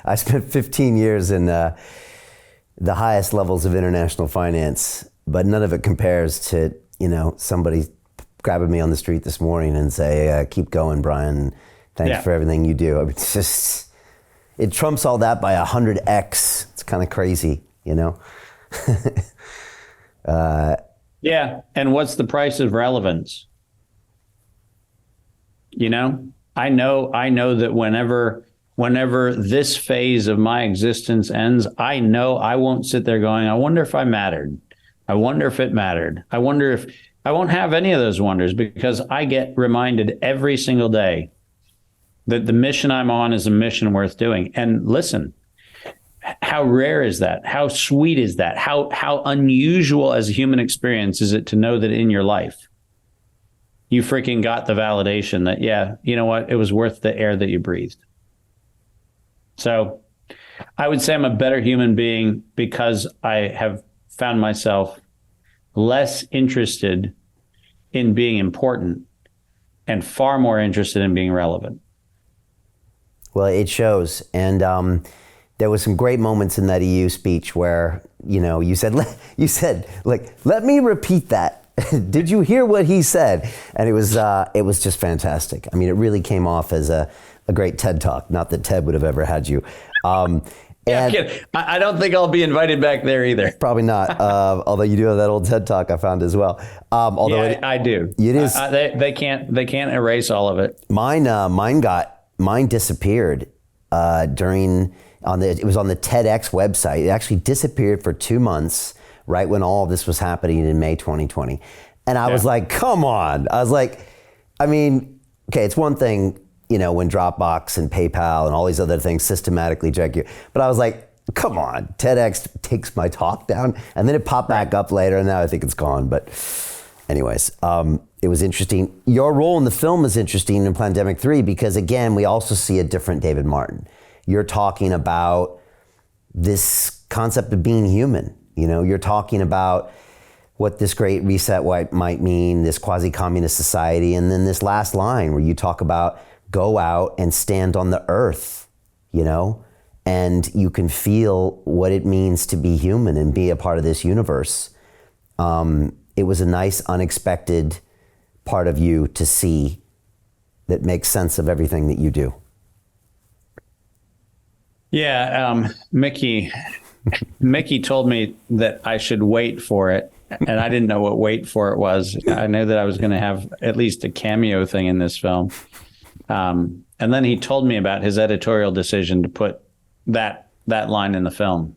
I spent 15 years in the highest levels of international finance, but none of it compares to, somebody grabbing me on the street this morning and say, keep going, Brian. Thanks for everything you do. I mean, it's just, it trumps all that by 100x. It's kind of crazy, Yeah. And what's the price of relevance? I know that whenever this phase of my existence ends, I know I won't sit there going, I wonder if I mattered. I wonder if it mattered. I wonder if I won't have any of those wonders, because I get reminded every single day that the mission I'm on is a mission worth doing. And listen, how rare is that? How sweet is that? How unusual as a human experience is it to know that in your life, you freaking got the validation that, yeah, you know what? It was worth the air that you breathed. So I would say I'm a better human being because I have found myself less interested in being important and far more interested in being relevant. Well, it shows. And there was some great moments in that EU speech where, you said, let me repeat that. Did you hear what he said? And it was just fantastic. I mean, it really came off as a great TED Talk. Not that Ted would have ever had you. I don't think I'll be invited back there either. Probably not. Although you do have that old TED Talk I found as well. I do. It is. They can't erase all of it. Mine disappeared it was on the TEDx website. It actually disappeared for 2 months, right when all of this was happening in May 2020. And I was like, come on. I was like, I mean, okay, it's one thing, when Dropbox and PayPal and all these other things systematically check you. But I was like, come on, TEDx takes my talk down. And then it popped back up later, and now I think it's gone. But anyways, it was interesting. Your role in the film is interesting in Plandemic 3 because, again, we also see a different David Martin. You're talking about this concept of being human. You're talking about what this great reset might mean, this quasi-communist society, and then this last line where you talk about go out and stand on the earth, and you can feel what it means to be human and be a part of this universe. It was a nice, unexpected part of you to see that makes sense of everything that you do. Yeah, Mickey told me that I should wait for it, and I didn't know what wait for it was. I knew that I was going to have at least a cameo thing in this film. And then he told me about his editorial decision to put that line in the film.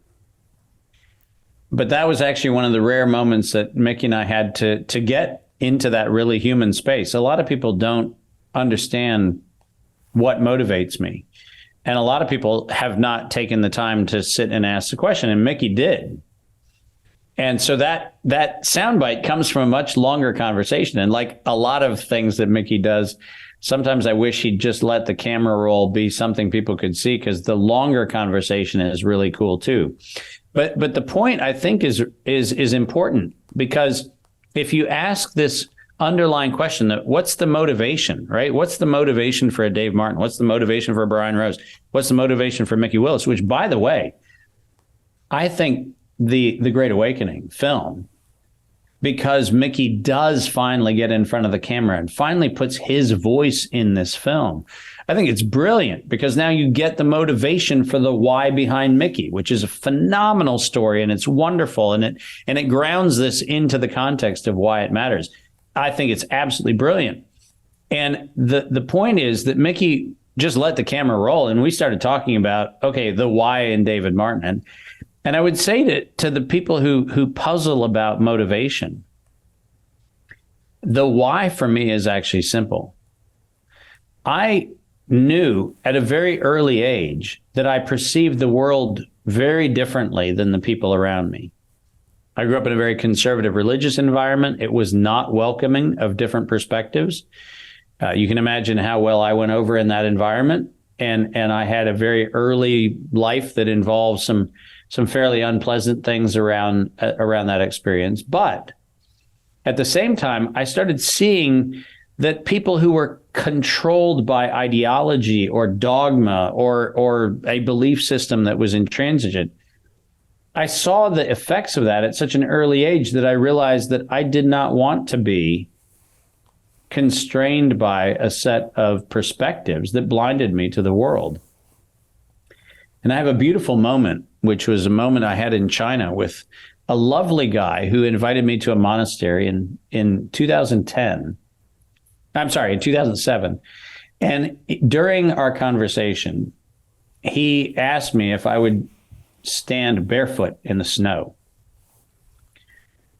But that was actually one of the rare moments that Mickey and I had to get into that really human space. A lot of people don't understand what motivates me. And a lot of people have not taken the time to sit and ask the question, and Mickey did. And so that soundbite comes from a much longer conversation. And like a lot of things that Mickey does, sometimes I wish he'd just let the camera roll be something people could see, because the longer conversation is really cool too. But the point, I think, is important, because if you ask this underlying question, that what's the motivation, right? What's the motivation for a Dave Martin? What's the motivation for a Brian Rose? What's the motivation for Mickey Willis? Which, by the way, I think the Great Awakening film, because Mickey does finally get in front of the camera and finally puts his voice in this film. I think it's brilliant, because now you get the motivation for the why behind Mickey, which is a phenomenal story, and it's wonderful, and it grounds this into the context of why it matters. I think it's absolutely brilliant. And the point is that Mickey just let the camera roll, and we started talking about, okay, the why in David Martin. And I would say to the people who puzzle about motivation, the why for me is actually simple. I knew at a very early age that I perceived the world very differently than the people around me. I grew up in a very conservative religious environment. It was not welcoming of different perspectives. You can imagine how well I went over in that environment. And I had a very early life that involved some fairly unpleasant things around that experience. But at the same time, I started seeing that people who were controlled by ideology or dogma or a belief system that was intransigent, I saw the effects of that at such an early age that I realized that I did not want to be constrained by a set of perspectives that blinded me to the world. And I have a beautiful moment, which was a moment I had in China with a lovely guy who invited me to a monastery in 2010. I'm sorry, in 2007. And during our conversation, he asked me if I would stand barefoot in the snow.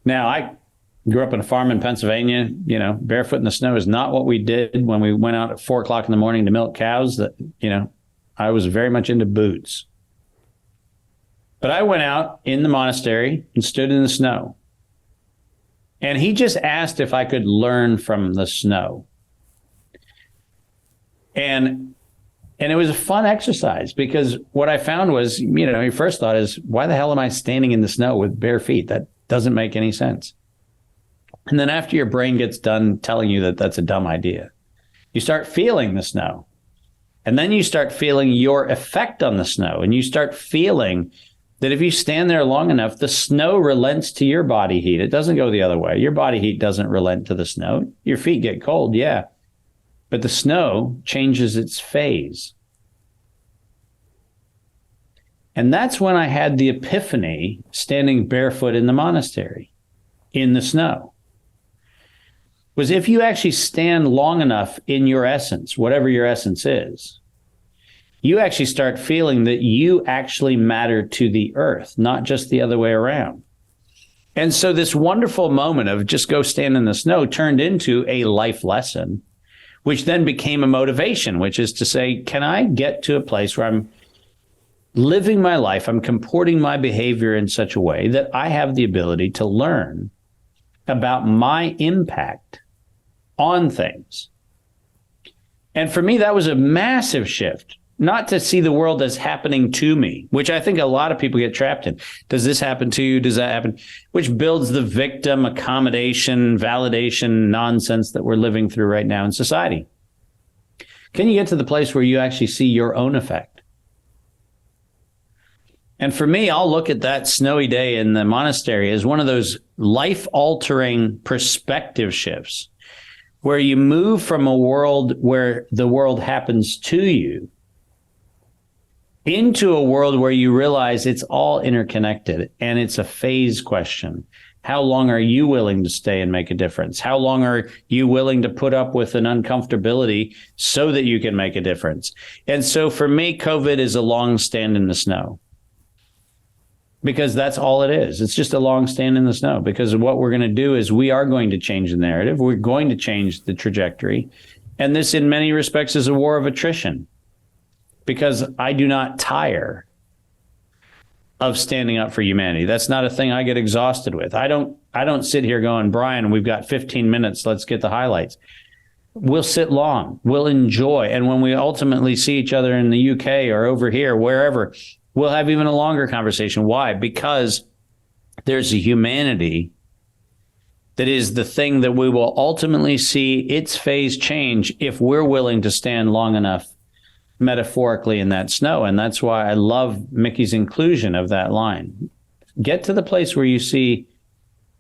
Now, I grew up on a farm in Pennsylvania. You know, barefoot in the snow is not what we did when we went out at 4 o'clock in the morning to milk cows. That, you know, I was very much into boots. But I went out in the monastery and stood in the snow. And he just asked if I could learn from the snow. And it was a fun exercise, because what I found was, you know, your first thought is, why the hell am I standing in the snow with bare feet? That doesn't make any sense. And then after your brain gets done telling you that that's a dumb idea, you start feeling the snow. And then you start feeling your effect on the snow. And you start feeling that if you stand there long enough, the snow relents to your body heat. It doesn't go the other way. Your body heat doesn't relent to the snow. Your feet get cold, yeah. But the snow changes its phase. And that's when I had the epiphany standing barefoot in the monastery, in the snow. Was if you actually stand long enough in your essence, whatever your essence is, you actually start feeling that you actually matter to the earth, not just the other way around. And so this wonderful moment of just go stand in the snow turned into a life lesson, which then became a motivation, which is to say, can I get to a place where I'm living my life, I'm comporting my behavior in such a way that I have the ability to learn about my impact on things. And for me, that was a massive shift, not to see the world as happening to me, which I think a lot of people get trapped in. Does this happen to you? Does that happen? Which builds the victim accommodation, validation nonsense that we're living through right now in society. Can you get to the place where you actually see your own effect? And for me, I'll look at that snowy day in the monastery as one of those life-altering perspective shifts, where you move from a world where the world happens to you into a world where you realize it's all interconnected and it's a phase question. How long are you willing to stay and make a difference? How long are you willing to put up with an uncomfortability so that you can make a difference? And so for me, COVID is a long stand in the snow, because that's all it is. It's just a long stand in the snow, because what we're going to do is we are going to change the narrative. We're going to change the trajectory. And this, in many respects, is a war of attrition, because I do not tire of standing up for humanity. That's not a thing I get exhausted with. I don't sit here going, Brian, we've got 15 minutes. Let's get the highlights. We'll sit long. We'll enjoy. And when we ultimately see each other in the UK or over here, wherever, we'll have even a longer conversation. Why? Because there's a humanity that is the thing that we will ultimately see its phase change if we're willing to stand long enough metaphorically in that snow. And that's why I love Mickey's inclusion of that line. Get to the place where you see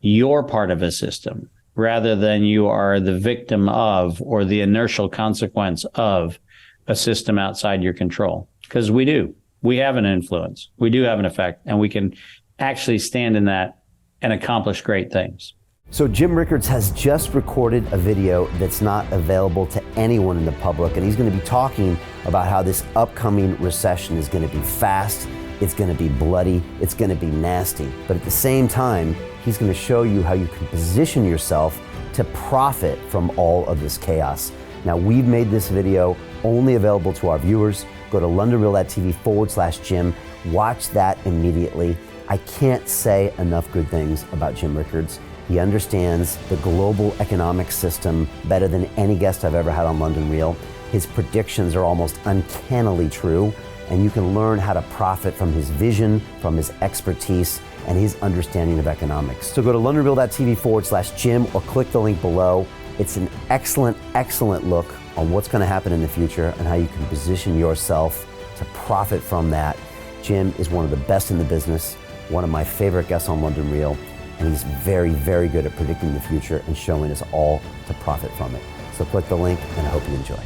you're part of a system rather than you are the victim of or the inertial consequence of a system outside your control. Because we do. We have an influence. We do have an effect, and we can actually stand in that and accomplish great things. So Jim Rickards has just recorded a video that's not available to anyone in the public, and he's going to be talking about how this upcoming recession is going to be fast, it's going to be bloody, it's going to be nasty. But at the same time, he's going to show you how you can position yourself to profit from all of this chaos. Now, we've made this video only available to our viewers. Go to londonreal.tv/Jim. Watch that immediately. I can't say enough good things about Jim Rickards. He understands the global economic system better than any guest I've ever had on London Real. His predictions are almost uncannily true, and you can learn how to profit from his vision, from his expertise, and his understanding of economics. So go to londonreal.tv/Jim or click the link below. It's an excellent, excellent look on what's going to happen in the future and how you can position yourself to profit from that. Jim is one of the best in the business, one of my favorite guests on London Real, and he's very, very good at predicting the future and showing us all to profit from it. So click the link, and I hope you enjoy.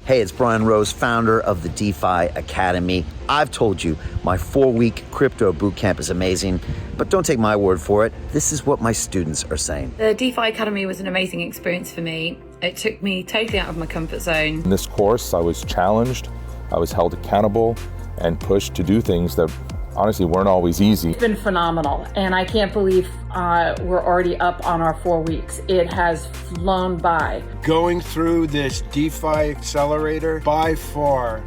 Hey, it's Brian Rose, founder of the DeFi Academy. I've told you my 4-week crypto bootcamp is amazing, but don't take my word for it. This is what my students are saying. The DeFi Academy was an amazing experience for me. It took me totally out of my comfort zone. In this course, I was challenged, I was held accountable, and pushed to do things that honestly weren't always easy. It's been phenomenal, and I can't believe we're already up on our 4 weeks. It has flown by. Going through this DeFi accelerator by far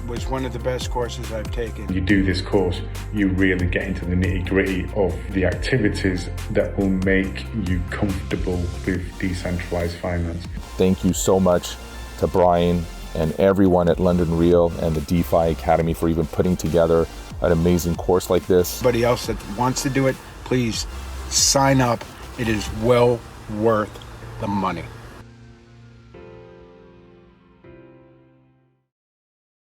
was one of the best courses I've taken. You do this course, you really get into the nitty-gritty of the activities that will make you comfortable with decentralized finance. Thank you so much to Brian and everyone at London Real and the DeFi Academy for even putting together an amazing course like this. Anybody else that wants to do it, please sign up. It is well worth the money.